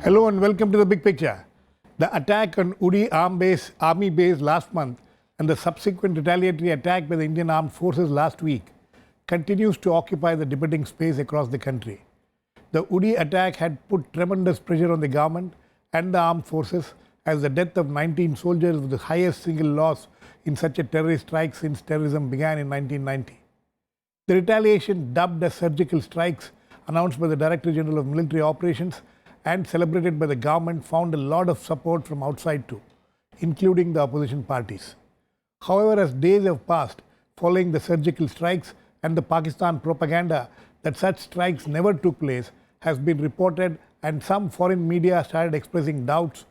Hello and welcome to the Big Picture. The attack on Uri army base last month and the subsequent retaliatory attack by the Indian Armed Forces last week continues to occupy the debating space across the country. The Uri attack had put tremendous pressure on the government and the armed forces, as the death of 19 soldiers was the highest single loss in such a terrorist strike since terrorism began in 1990. The retaliation, dubbed as surgical strikes, announced by the Director General of Military Operations and celebrated by the government, found a lot of support from outside too, including the opposition parties. However, as days have passed following the surgical strikes and the Pakistan propaganda that such strikes never took place has been reported, and some foreign media started expressing doubts,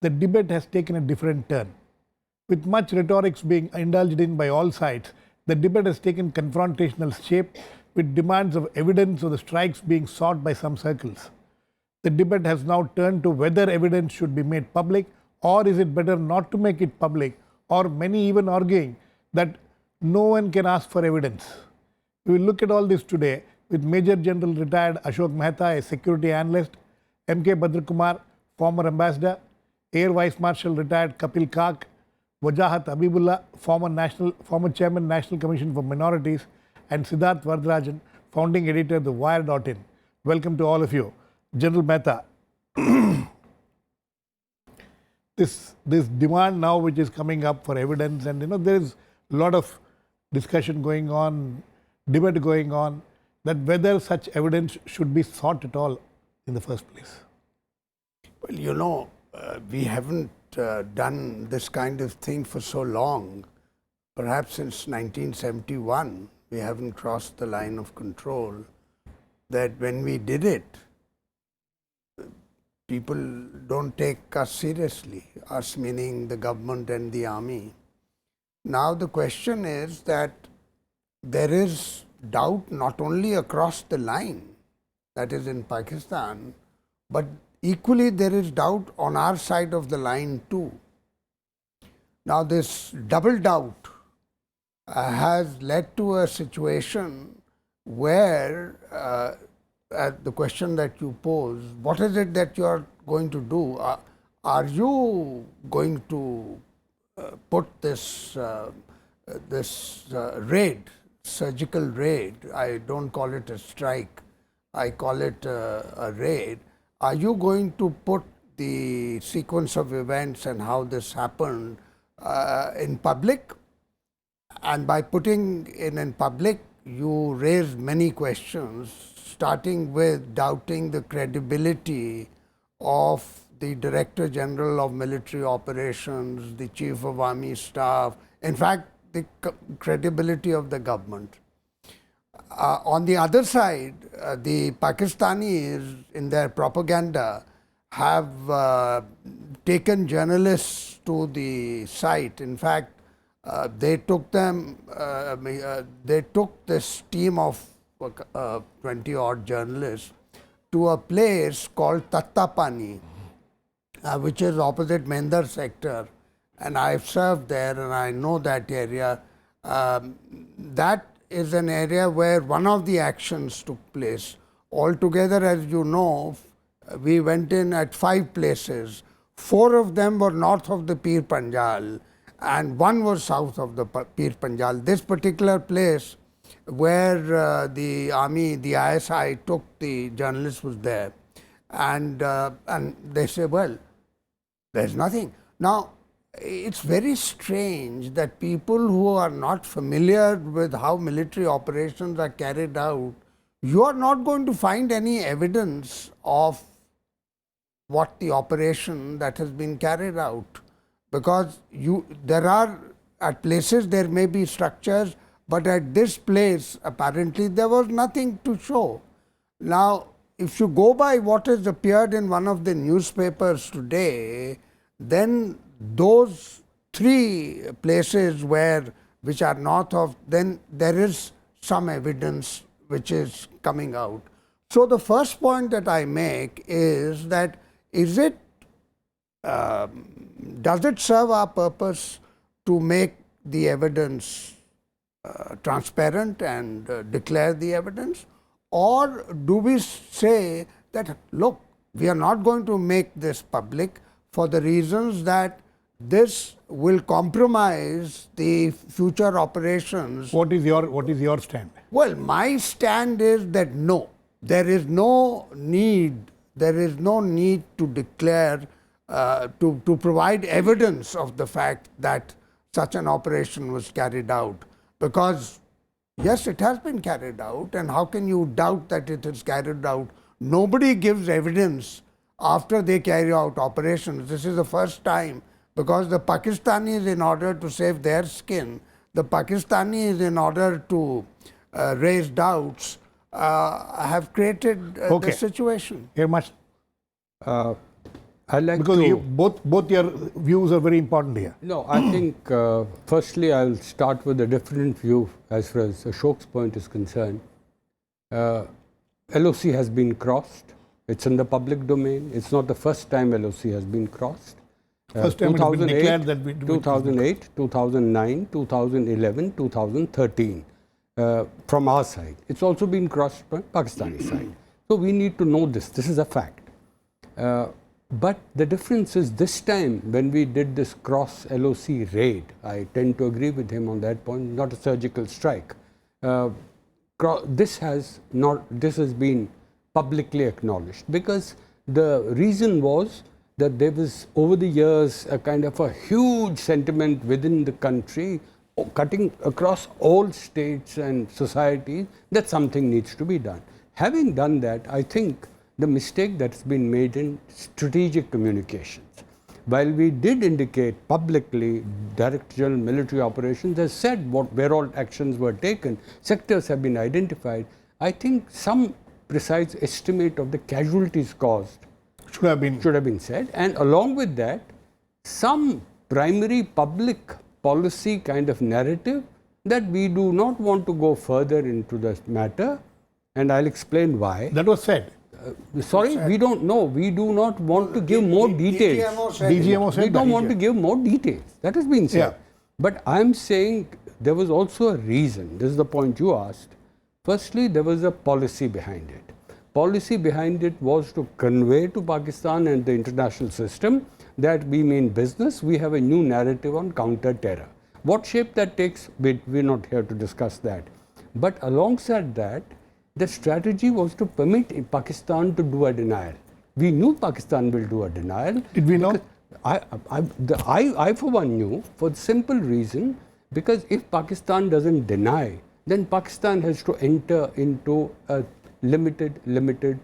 the debate has taken a different turn. With much rhetorics being indulged in by all sides, the debate has taken confrontational shape, with demands of evidence of the strikes being sought by some circles. The debate has now turned to whether evidence should be made public, or is it better not to make it public, or many even arguing that no one can ask for evidence. We will look at all this today with Major General retired Ashok Mehta, a security analyst, M.K.BhadraKumar, former ambassador, Air Vice Marshal retired Kapil, Wajahat Habibullah, former chairman National Commission for Minorities, and Siddharth Varadarajan, founding editor of the Wire.in. Welcome to all of you. General Mehta, this demand now which is coming up for evidence, and there is a lot of discussion going on, debate going on, that whether such evidence should be sought at all in the first place. Well, we haven't done this kind of thing for so long. Perhaps since 1971, we haven't crossed the line of control, that when we did it, people don't take us seriously, us meaning the government and the army. Now the question is that there is doubt not only across the line, that is in Pakistan, but equally there is doubt on our side of the line too. Now this double doubt has led to a situation where the question that you pose, what is it that you are going to do? Are you going to put this raid, surgical raid, I don't call it a strike, I call it a raid. Are you going to put the sequence of events and how this happened in public? And by putting it in public, you raise many questions, starting with doubting the credibility of the Director General of Military Operations, the Chief of Army Staff, in fact, the credibility of the government. On the other side, the Pakistanis in their propaganda have taken journalists to the site. In fact, they took this team of 20 odd journalists to a place called Tattapani, which is opposite Mendar sector, and I've served there and I know that area. That is an area where one of the actions took place. Altogether, as you know, we went in at 5 places. 4 of them were north of the Pir Panjal and 1 was south of the Pir Panjal. This particular place where the army, the ISI took the journalists was there, and they say, well, there's nothing. Now, it's very strange that people who are not familiar with how military operations are carried out, you are not going to find any evidence of what the operation that has been carried out, because there are, at places there may be structures, but at this place apparently there was nothing to show. Now, if you go by what has appeared in one of the newspapers today, then those 3 places which are north of, then there is some evidence which is coming out. So the first point that I make is that does it serve our purpose to make the evidence transparent and declare the evidence, or do we say that, look, We are not going to make this public for the reasons that this will compromise the future operations. What is your stand? Well, my stand is that no, there is no need to declare, to provide evidence of the fact that such an operation was carried out, because yes, it has been carried out, and how can you doubt that it is carried out? Nobody gives evidence after they carry out operations. This is the first time, because the Pakistanis, in order to save their skin, the Pakistanis, in order to raise doubts, have created the situation. Here much. I like because to, both your views are very important here. No, I think firstly I'll start with a different view as far as Ashok's point is concerned. LOC has been crossed. It's in the public domain. It's not the first time LOC has been crossed. First time it has been declared that 2008, 2009, 2011, 2013 from our side. It's also been crossed from Pakistani side. So we need to know this. This is a fact. But the difference is this time when we did this cross LOC raid, I tend to agree with him on that point, not a surgical strike. This has been publicly acknowledged, because the reason was that there was over the years a kind of a huge sentiment within the country, cutting across all states and societies, that something needs to be done. Having done that, I think the mistake that's been made in strategic communications. While we did indicate publicly Director General Military Operations has said where all actions were taken, sectors have been identified, I think some precise estimate of the casualties caused should have been said, and along with that, some primary public policy kind of narrative that we do not want to go further into the matter, and I'll explain why. That was said. Sorry, we don't know. We do not want to give more details. DGMO said we don't want to give more details. That has been said. Yeah. But I'm saying there was also a reason. This is the point you asked. Firstly, there was a policy behind it. Policy behind it was to convey to Pakistan and the international system that we mean business. We have a new narrative on counter-terror. What shape that takes, we're not here to discuss that. But alongside that, the strategy was to permit Pakistan to do a denial. We knew Pakistan will do a denial. Did we know? I for one knew, for the simple reason, because if Pakistan doesn't deny, then Pakistan has to enter into a limited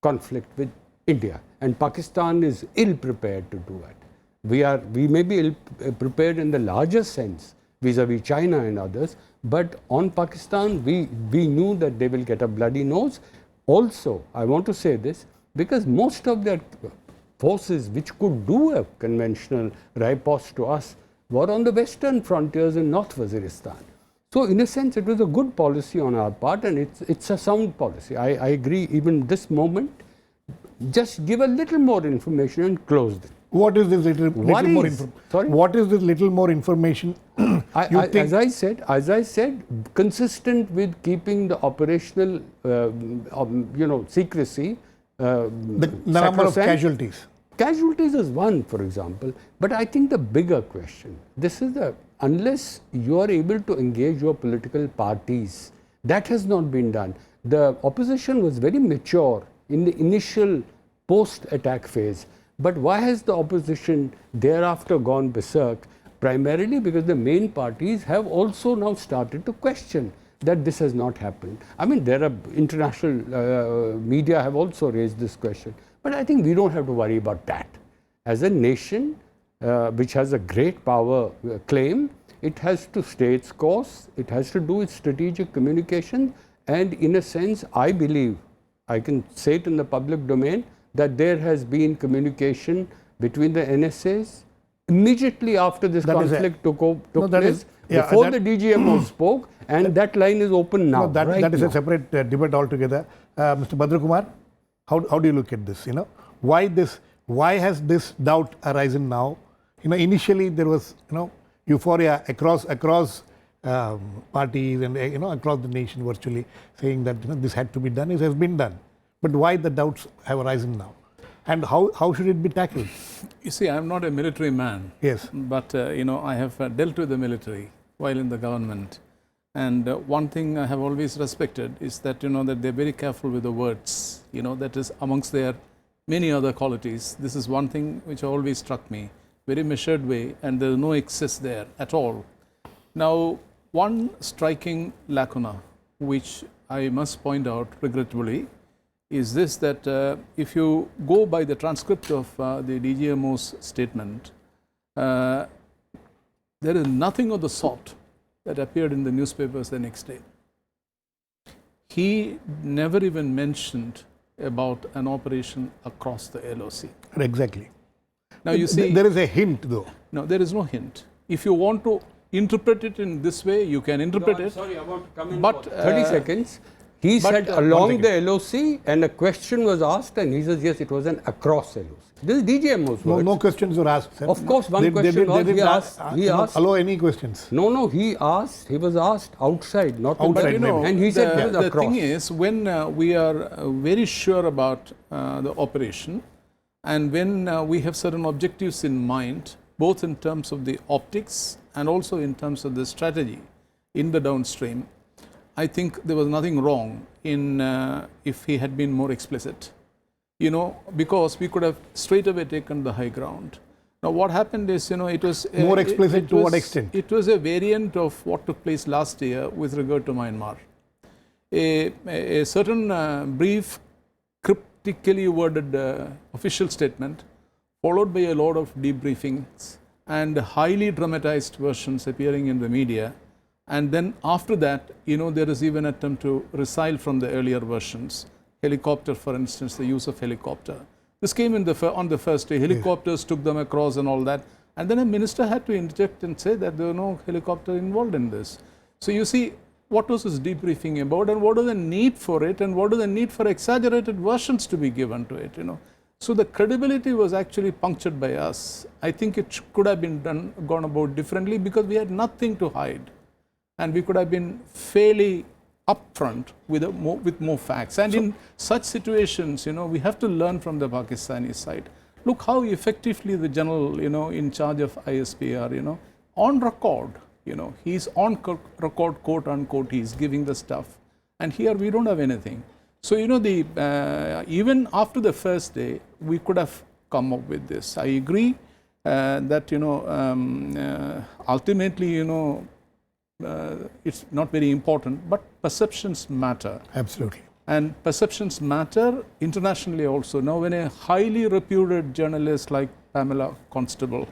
conflict with India, and Pakistan is ill prepared to do it. We may be ill prepared in the larger sense vis-a-vis China and others, but on Pakistan we knew that they will get a bloody nose. Also, I want to say this, because most of their forces which could do a conventional riposte to us were on the western frontiers in North Waziristan. So in a sense it was a good policy on our part, and it's a sound policy. I agree, even this moment, just give a little more information and close it. What is this little more information? Sorry? What is this little more information? As I said, consistent with keeping the operational, secrecy. The number of casualties. Casualties is one, for example. But I think the bigger question, unless you are able to engage your political parties, that has not been done. The opposition was very mature in the initial post-attack phase. But why has the opposition thereafter gone berserk? Primarily because the main parties have also now started to question that this has not happened. I mean, there are international media have also raised this question. But I think we don't have to worry about that. As a nation which has a great power claim, it has to stay its course, it has to do its strategic communication, and in a sense, I believe, I can say it in the public domain, that there has been communication between the NSAs immediately after this conflict took place, before the DGMO spoke, and that line is open now. That is a separate debate altogether. Mr. BhadraKumar, how do you look at this? Why has this doubt arisen now? Initially there was euphoria across parties and across the nation virtually, saying that this had to be done. It has been done. But why the doubts have arisen now? And how should it be tackled? You see, I'm not a military man. Yes. But, I have dealt with the military while in the government. And one thing I have always respected is that, that they're very careful with the words. That is amongst their many other qualities. This is one thing which always struck me. Very measured way, and there's no excess there at all. Now, one striking lacuna, which I must point out regrettably, is this, that if you go by the transcript of the DGMO's statement, there is nothing of the sort that appeared in the newspapers the next day. He never even mentioned about an operation across the LOC. Exactly. Now you see, there is a hint though. No, there is no hint. If you want to interpret it in this way, you can interpret it. Sorry, I want to come in But, for 30 seconds. He said along the LOC, and a question was asked, and he says, yes, it was an across LOC. This is DGMO's words. No questions were asked, sir. Of course, one question was, he asked. Allow any questions. No, he was asked outside, not Outside, inside. And he said, it was the across. thing is, when we are very sure about the operation, and when we have certain objectives in mind, both in terms of the optics and also in terms of the strategy in the downstream, I think there was nothing wrong in if he had been more explicit. Because we could have straight away taken the high ground. Now, what happened is, it was more explicit to what extent? It was a variant of what took place last year with regard to Myanmar. A certain brief, cryptically worded official statement, followed by a lot of debriefings and highly dramatized versions appearing in the media. And then after that, there is even an attempt to resile from the earlier versions. Helicopter, for instance, the use of helicopter. This came in on the first day. Helicopters took them across and all that. And then a minister had to interject and say that there were no helicopter involved in this. So you see, what was this debriefing about, and what was the need for it, and what was the need for exaggerated versions to be given to it, So the credibility was actually punctured by us. I think it could have been gone about differently, because we had nothing to hide. And we could have been fairly upfront with more facts. And in such situations, we have to learn from the Pakistani side. Look how effectively the general, in charge of ISPR, on record, he's on record, quote unquote, he's giving the stuff. And here we don't have anything. So, even after the first day, we could have come up with this. I agree that, ultimately, it's not very important, but perceptions matter. Absolutely. And perceptions matter internationally also. Now, when a highly reputed journalist like Pamela Constable,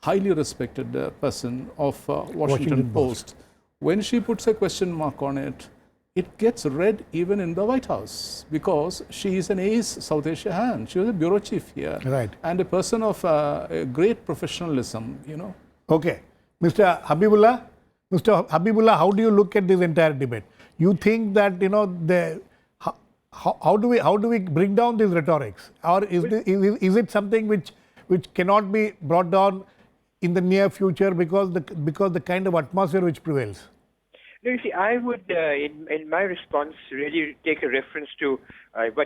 highly respected person of Washington Post, when she puts a question mark on it, it gets read even in the White House, because she is an ace South Asia hand. She was a bureau chief here. Right. And a person of a great professionalism, Okay. Mr. Habibullah, how do you look at this entire debate? You think that, how do we bring down these rhetorics? Or is it something which cannot be brought down in the near future because the kind of atmosphere which prevails? No, you see, I would, in my response, really take a reference to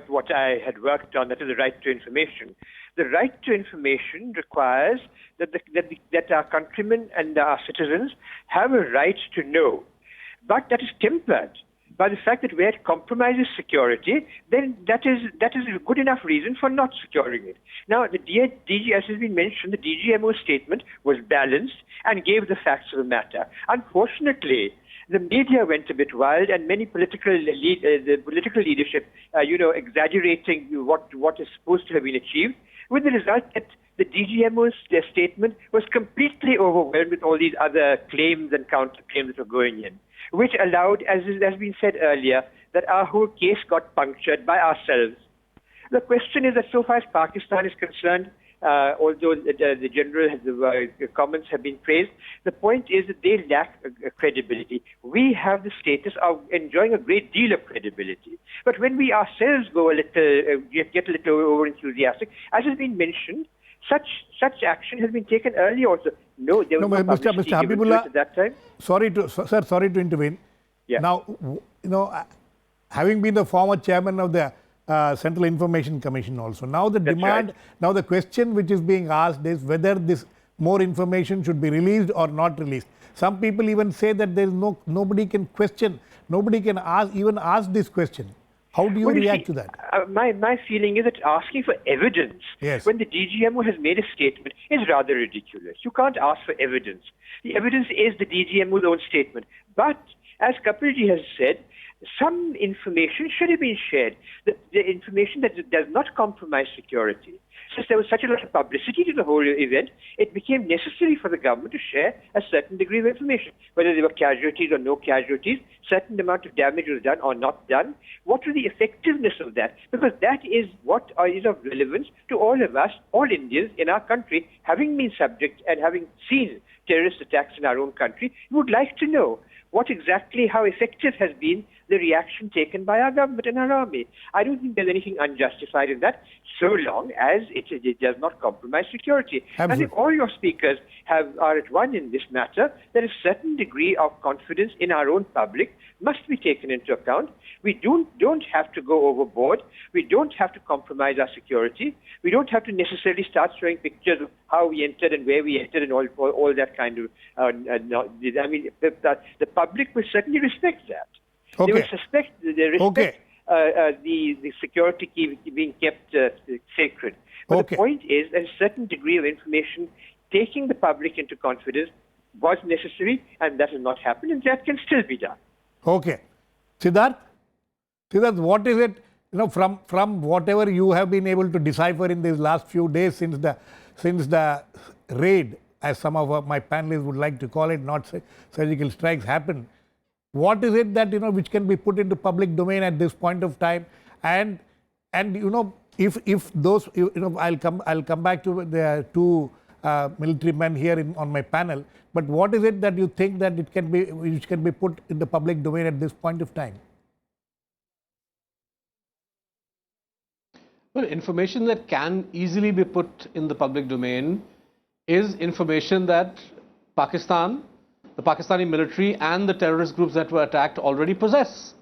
what I had worked on, that is the right to information. The right to information requires that our countrymen and our citizens have a right to know. But that is tempered by the fact that where it compromises security, then that is a good enough reason for not securing it. Now, the DG, as has been mentioned, the DGMO statement was balanced and gave the facts of the matter. Unfortunately, the media went a bit wild, and many political leadership, exaggerating what is supposed to have been achieved, with the result that the DGMO's statement was completely overwhelmed with all these other claims and counterclaims that were going in, which allowed, as has been said earlier, that our whole case got punctured by ourselves. The question is that so far as Pakistan is concerned, although the general comments have been praised, the point is that they lack credibility. We have the status of enjoying a great deal of credibility. But when we ourselves go get a little over enthusiastic, as has been mentioned, such action has been taken earlier also. No, there was no publicity Mr. given to Habibullah, it at that time. Sorry to intervene. Yeah. Now, having been the former chairman of the Central Information Commission also. Now the That's demand, right. now the question which is being asked is whether this more information should be released or not released. Some people even say that there is nobody can question, nobody can even ask this question. How do you Well, react see, to that? My feeling is that asking for evidence Yes. when the DGMO has made a statement is rather ridiculous. You can't ask for evidence. The evidence is the DGMO's own statement. But as Kapilji has said, some information should have been shared. The information that does not compromise security. Since there was such a lot of publicity to the whole event, it became necessary for the government to share a certain degree of information. Whether there were casualties or no casualties, certain amount of damage was done or not done. What was the effectiveness of that? Because that is what is of relevance to all of us, all Indians in our country, having been subject and having seen terrorist attacks in our own country, we would like to know how effective has been the reaction taken by our government and our army. I don't think there's anything unjustified in that, so long as it does not compromise security. Absolutely. I think all your speakers are at one in this matter. That a certain degree of confidence in our own public must be taken into account. We don't have to go overboard. We don't have to compromise our security. We don't have to necessarily start showing pictures of how we entered and where we entered and all that kind of. I mean, the public will certainly respect that. Okay. They will respect the security key being kept sacred. But Okay. the point is that a certain degree of information taking the public into confidence was necessary, and that has not happened, and that can still be done. Okay. Siddharth, what is it, from whatever you have been able to decipher in these last few days since the raid, as some of my panelists would like to call it, not surgical strikes, happened? What is it that, which can be put into public domain at this point of time? And if those, I'll come back to the two military men here on my panel. But what is it that you think that which can be put in the public domain at this point of time? Well, information that can easily be put in the public domain is information that Pakistan, the Pakistani military and the terrorist groups that were attacked already possess,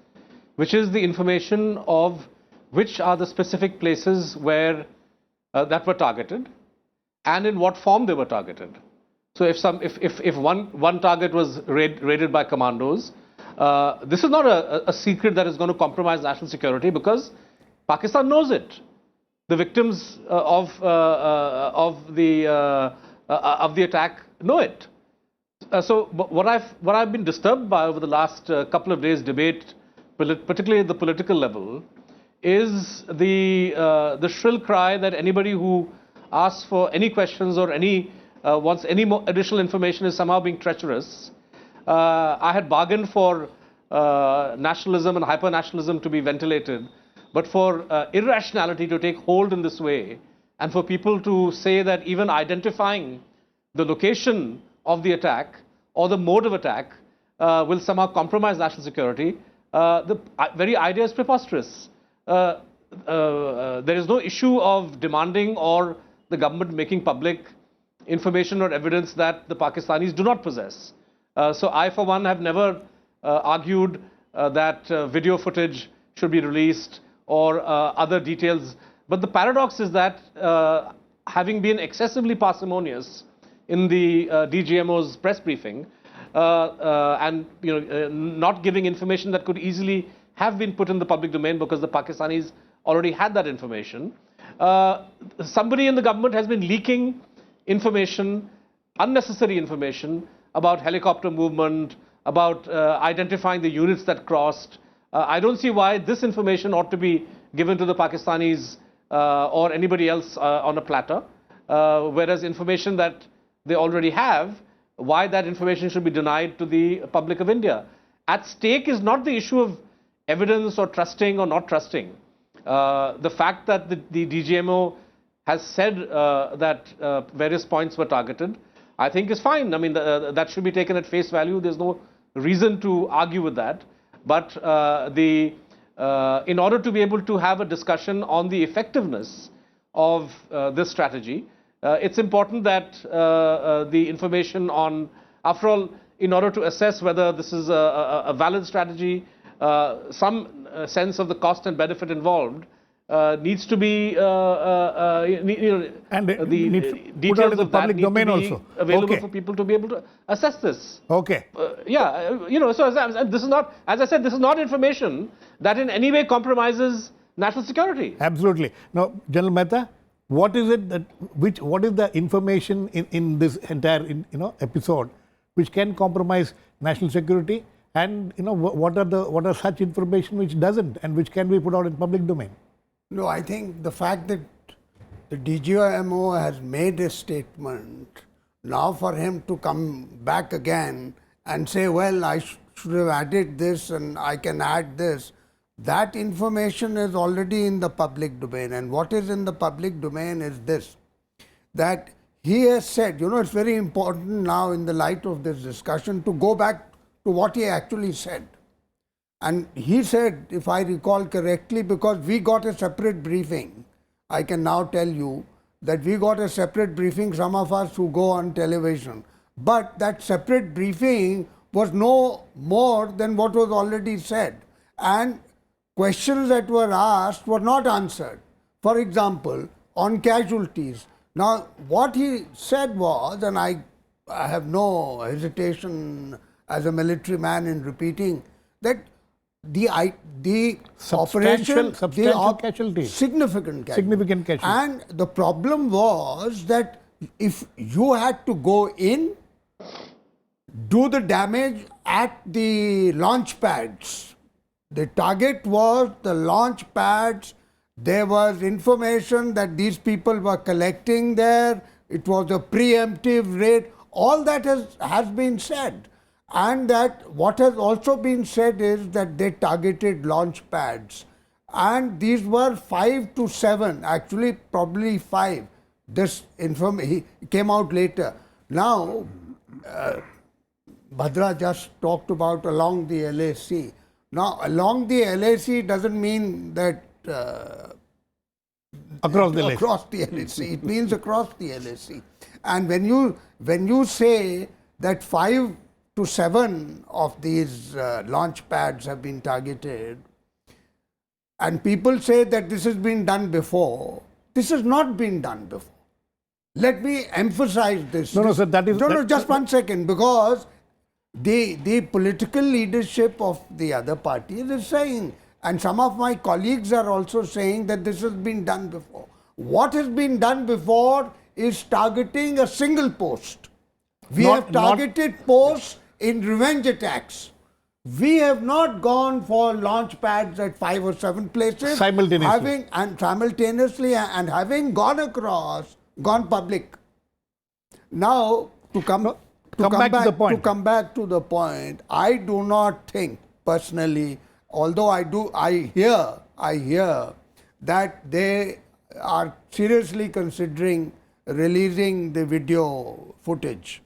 which is the information of which are the specific places where that were targeted and in what form they were targeted. So if one target was raided by commandos, this is not a secret that is going to compromise national security, because Pakistan knows it. The victims of the attack know it. So what I've been disturbed by over the last couple of days' debate, particularly at the political level, is the shrill cry that anybody who asks for any questions or wants any more additional information is somehow being treacherous. I had bargained for nationalism and hyper-nationalism to be ventilated, but for irrationality to take hold in this way, and for people to say that even identifying the location of the attack or the mode of attack will somehow compromise national security, the very idea is preposterous. There is no issue of demanding or the government making public information or evidence that the Pakistanis do not possess. So I, for one, have never argued that video footage should be released or other details. But the paradox is that having been excessively parsimonious in the DGMO's press briefing and not giving information that could easily have been put in the public domain because the Pakistanis already had that information, somebody in the government has been leaking information, unnecessary information, about helicopter movement, about identifying the units that crossed. I don't see why this information ought to be given to the Pakistanis or anybody else on a platter, whereas information that they already have, why that information should be denied to the public of India. At stake is not the issue of evidence or trusting or not trusting. The fact that the DGMO has said that various points were targeted, I think is fine. I mean, that should be taken at face value. There's no reason to argue with that. But in order to be able to have a discussion on the effectiveness of this strategy, it's important that the information on, after all, in order to assess whether this is a valid strategy, some sense of the cost and benefit involved needs to be, And it the needs to put out details in the of that public need to domain be also. available Okay. for people to be able to assess this. Okay. So this is not, as I said, this is not information that in any way compromises national security. Absolutely. Now, General Mehta, what is it that what is the information in this entire episode which can compromise national security, and what are such information which doesn't and which can be put out in public domain? No, I think the fact that the DGMO has made a statement, now for him to come back again and say, well, I should have added this and I can add this, that information is already in the public domain. And what is in the public domain is this, that he has said, it's very important now in the light of this discussion to go back to what he actually said. And he said, if I recall correctly, because we got a separate briefing, I can now tell you that we got a separate briefing, some of us who go on television. But that separate briefing was no more than what was already said. And questions that were asked were not answered. For example, on casualties. Now, what he said was, and I have no hesitation as a military man in repeating, that the operation, casualties. significant casualties. Significant casualties. And the problem was that if you had to go in, do the damage at the launch pads. The target was the launch pads. There was information that these people were collecting there. It was a preemptive raid. All that has been said. And that what has also been said is that they targeted launch pads. And these were 5 to 7, actually probably 5. This information came out later. Now, Bhadra just talked about along the LAC. Now, along the LAC doesn't mean that Across the LAC. It means across the LAC. And when you say that 5 to 7 of these launch pads have been targeted, and people say that this has been done before, this has not been done before. Let me emphasize this. No, sir, that is... No, just 1 second, because the political leadership of the other parties is saying, and some of my colleagues are also saying that this has been done before. What has been done before is targeting a single post. We have targeted posts in revenge attacks. We have not gone for launch pads at 5 or 7 places. Simultaneously. Simultaneously and having gone public. Now, to come back to the point, I do not think personally, although I hear that they are seriously considering releasing the video footage.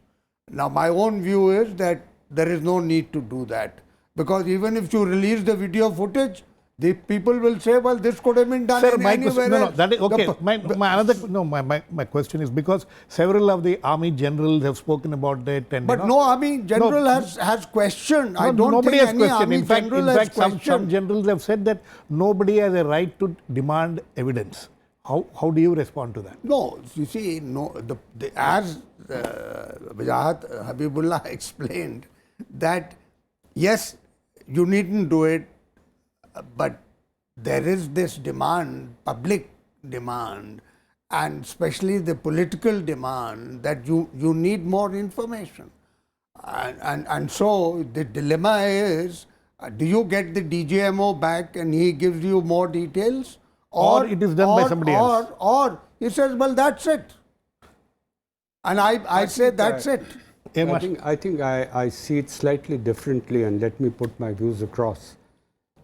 Now, my own view is that there is no need to do that, because even if you release the video footage, the people will say, well, this could have been done anywhere else. That is okay. My question is, because several of the army generals have spoken about that, and but no army general has questioned. I don't think any army general has questioned. Some generals have said that nobody has a right to demand evidence. How do you respond to that? No, you see, as Wajahat Habibullah explained, that yes, you needn't do it, but there is this demand, public demand, and especially the political demand, that you need more information. And so the dilemma is, do you get the DGMO back and he gives you more details? Or it is done by somebody else. Or he says, well, that's it. And I say, that's it. I think I see it slightly differently, and let me put my views across.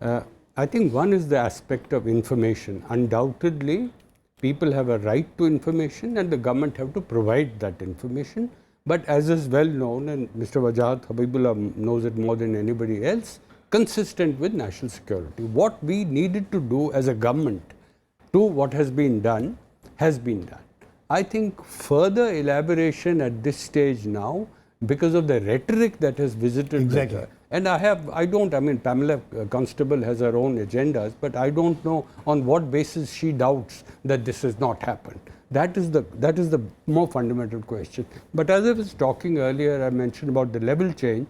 I think one is the aspect of information. Undoubtedly, people have a right to information and the government have to provide that information. But as is well known, and Mr. Wajahat Habibullah knows it more than anybody else, consistent with national security. What we needed to do as a government to what has been done, has been done. I think further elaboration at this stage now, because of the rhetoric that has visited And Pamela Constable has her own agendas, but I don't know on what basis she doubts that this has not happened. That is the more fundamental question. But as I was talking earlier, I mentioned about the level change.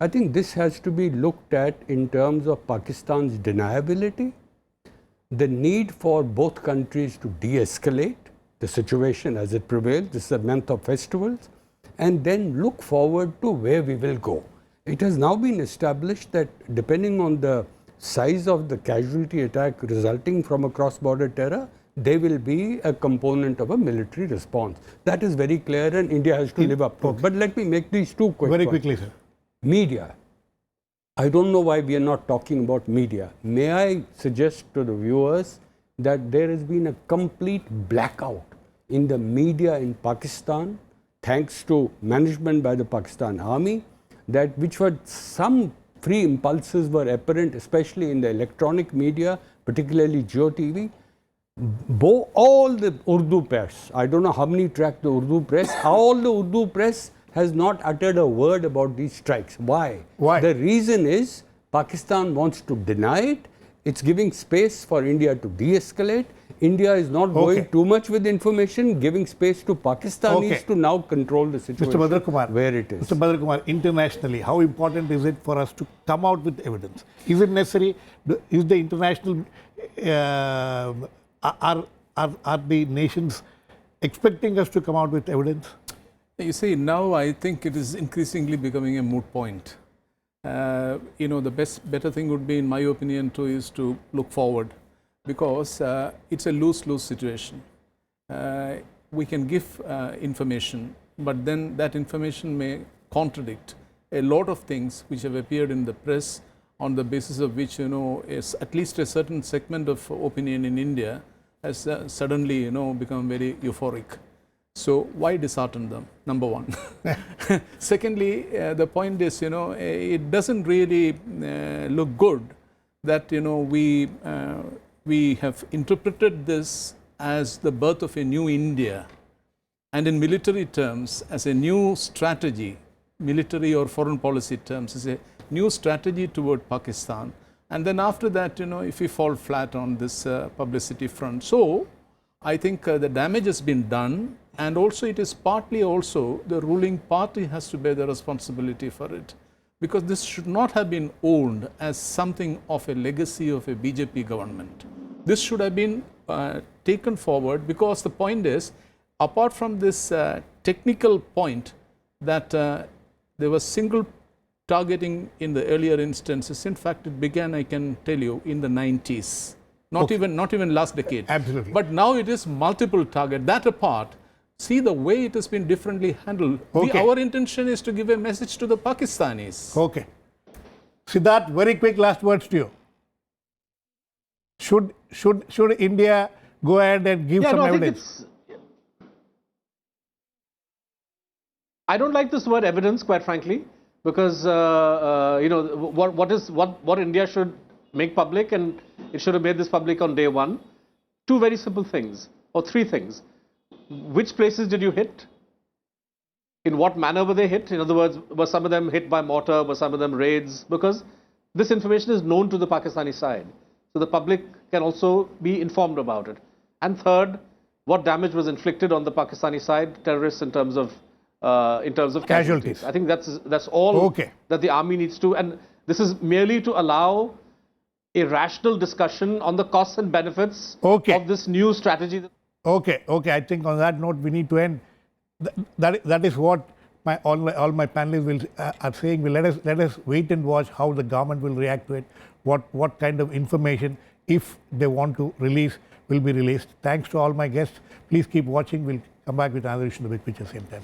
I think this has to be looked at in terms of Pakistan's deniability, the need for both countries to de-escalate the situation as it prevails. This is a month of festivals, and then look forward to where we will go. It has now been established that depending on the size of the casualty attack resulting from a cross-border terror, there will be a component of a military response. That is very clear, and India has to live up to it. But let me make these two quick Very points. quickly, sir. Media. I don't know why we are not talking about media. May I suggest to the viewers that there has been a complete blackout in the media in Pakistan, thanks to management by the Pakistan Army, that which were some free impulses were apparent, especially in the electronic media, particularly Jio TV. All the Urdu press, I don't know how many track the Urdu press, all the Urdu press has not uttered a word about these strikes. Why? Why? The reason is Pakistan wants to deny it. It's giving space for India to de-escalate. India is not going too much with information, giving space to Pakistanis to now control the situation. Mr. BhadraKumar, where it is. Mr. BhadraKumar, internationally, how important is it for us to come out with evidence? Is it necessary? Is the international, are the nations expecting us to come out with evidence? You see, now I think it is increasingly becoming a moot point. The better thing would be, in my opinion, is to look forward, because it's a lose-lose situation. We can give information, but then that information may contradict a lot of things which have appeared in the press, on the basis of which, is at least a certain segment of opinion in India has suddenly, become very euphoric. So why dishearten them? Number one. Secondly, the point is, it doesn't really look good that, we have interpreted this as the birth of a new India, and in military terms as a new strategy, military or foreign policy terms, as a new strategy toward Pakistan. And then after that, if we fall flat on this publicity front. So I think the damage has been done, and also it is partly also the ruling party has to bear the responsibility for it, because this should not have been owned as something of a legacy of a BJP government. This should have been taken forward, because the point is, apart from this technical point that there was single targeting in the earlier instances. In fact, it began, I can tell you, in the 90s. Not even last decade. Absolutely. But now it is multiple target. That apart, see the way it has been differently handled. Our intention is to give a message to the Pakistanis. Okay. Siddharth, very quick last words to you. Should India go ahead and give some evidence? I don't like this word evidence, quite frankly, because what India should make public, and it should have made this public on day one. Two very simple things, or three things. Which places did you hit? In what manner were they hit? In other words, were some of them hit by mortar? Were some of them raids? Because this information is known to the Pakistani side. So the public can also be informed about it. And third, what damage was inflicted on the Pakistani side, terrorists in terms of casualties. I think that's all that the army needs to, and this is merely to allow a rational discussion on the costs and benefits of this new strategy. Okay. I think on that note we need to end. That is what all my panelists are saying. Let us wait and watch how the government will react to it. What kind of information, if they want to release, will be released. Thanks to all my guests. Please keep watching. We'll come back with another issue in the Big Picture same time.